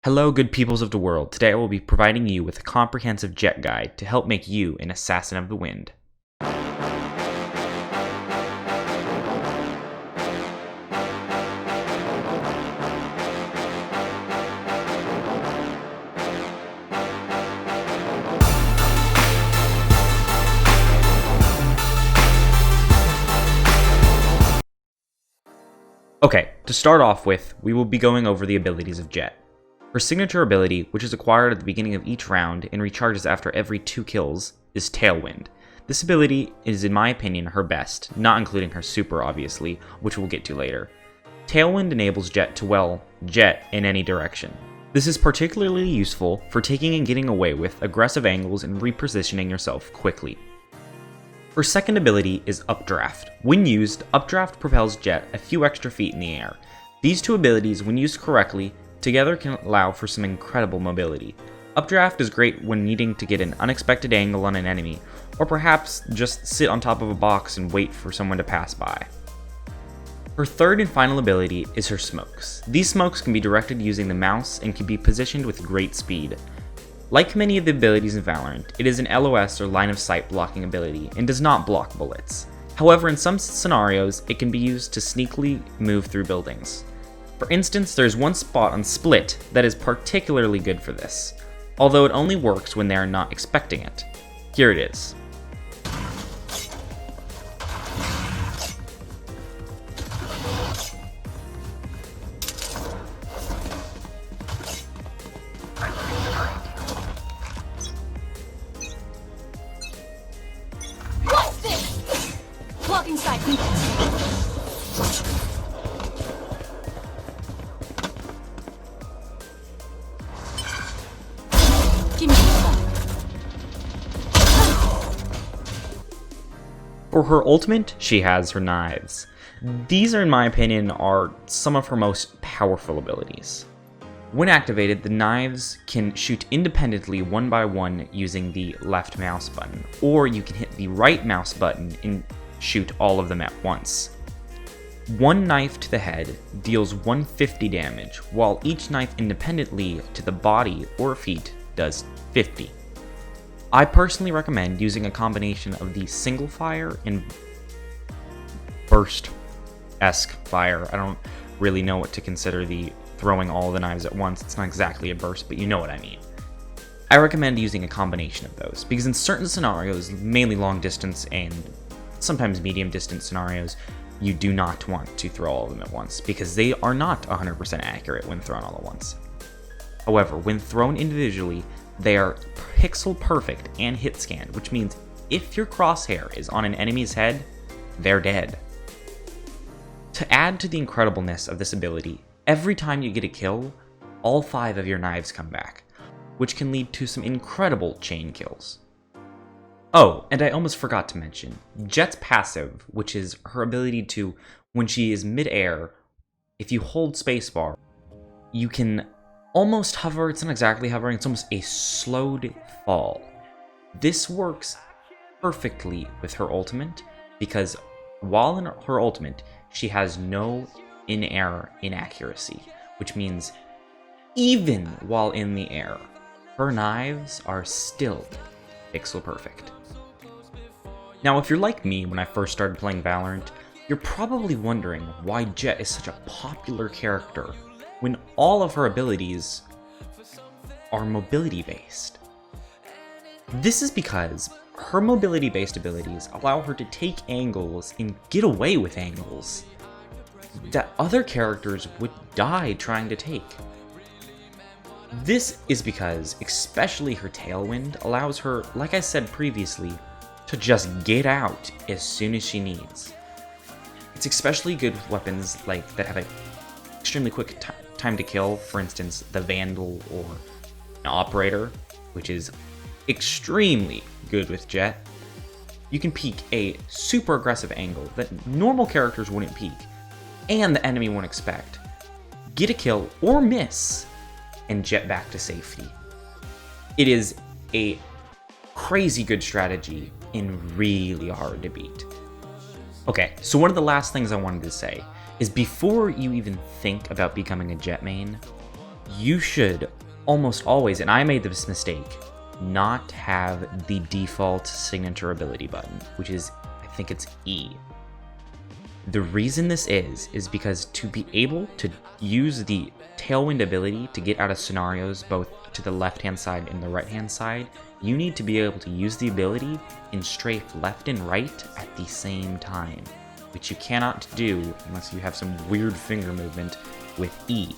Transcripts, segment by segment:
Hello, good peoples of the world. Today I will be providing you with a comprehensive Jett guide to help make you an assassin of the wind. Okay, to start off with, we will be going over the abilities of Jett. Her signature ability, which is acquired at the beginning of each round and recharges after every 2 kills, is Tailwind. This ability is, in my opinion, her best, not including her super obviously, which we'll get to later. Tailwind enables Jett to, jet in any direction. This is particularly useful for taking and getting away with aggressive angles and repositioning yourself quickly. Her second ability is Updraft. When used, Updraft propels Jett a few extra feet in the air. These two abilities, when used correctly, together can allow for some incredible mobility. Updraft is great when needing to get an unexpected angle on an enemy, or perhaps just sit on top of a box and wait for someone to pass by. Her third and final ability is her smokes. These smokes can be directed using the mouse and can be positioned with great speed. Like many of the abilities in Valorant, it is an LOS or line of sight blocking ability and does not block bullets. However, in some scenarios, it can be used to sneakily move through buildings. For instance, there's one spot on Split that is particularly good for this, although it only works when they are not expecting it. Here it is. What's this? Blocking sight. Give me some. For her ultimate, she has her knives. These are, in my opinion, are some of her most powerful abilities. When activated, the knives can shoot independently one by one using the left mouse button, or you can hit the right mouse button and shoot all of them at once. One knife to the head deals 150 damage, while each knife independently to the body or feet does 50. I personally recommend using a combination of the single fire and burst-esque fire. I don't really know what to consider the throwing all the knives at once. It's not exactly a burst, but you know what I mean. I recommend using a combination of those, because in certain scenarios, mainly long distance and sometimes medium distance scenarios, you do not want to throw all of them at once, because they are not 100% accurate when thrown all at once. However, when thrown individually, they are pixel perfect and hit scanned, which means if your crosshair is on an enemy's head, they're dead. To add to the incredibleness of this ability, every time you get a kill, all 5 of your knives come back, which can lead to some incredible chain kills. Oh, and I almost forgot to mention, Jett's passive, which is her ability to, when she is mid-air, if you hold spacebar, you can almost hover. It's not exactly hovering, it's almost a slowed fall. This works perfectly with her ultimate, because while in her ultimate, she has no in-air inaccuracy, which means even while in the air, her knives are still pixel perfect. Now, if you're like me when I first started playing Valorant, you're probably wondering why Jett is such a popular character when all of her abilities are mobility-based. This is because her mobility-based abilities allow her to take angles and get away with angles that other characters would die trying to take. This is because, especially her Tailwind, allows her, like I said previously, to just get out as soon as she needs. It's especially good with weapons like that have an extremely quick time to kill, for instance, the Vandal or an Operator, which is extremely good with Jett. You can peek a super aggressive angle that normal characters wouldn't peek, and the enemy won't expect. Get a kill or miss, and Jett back to safety. It is a crazy good strategy and really hard to beat. Okay, so one of the last things I wanted to say is before you even think about becoming a Jett main, you should almost always, and I made this mistake, not have the default signature ability button, which is, I think it's E. The reason this is because to be able to use the Tailwind ability to get out of scenarios both to the left-hand side and the right-hand side, you need to be able to use the ability and strafe left and right at the same time, which you cannot do unless you have some weird finger movement with E.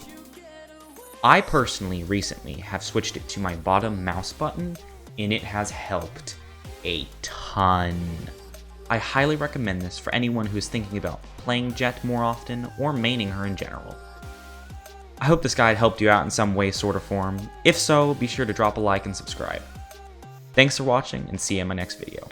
I personally recently have switched it to my bottom mouse button, and it has helped a ton. I highly recommend this for anyone who is thinking about playing Jett more often or maining her in general. I hope this guide helped you out in some way, sort, or form. If so, be sure to drop a like and subscribe. Thanks for watching, and see you in my next video.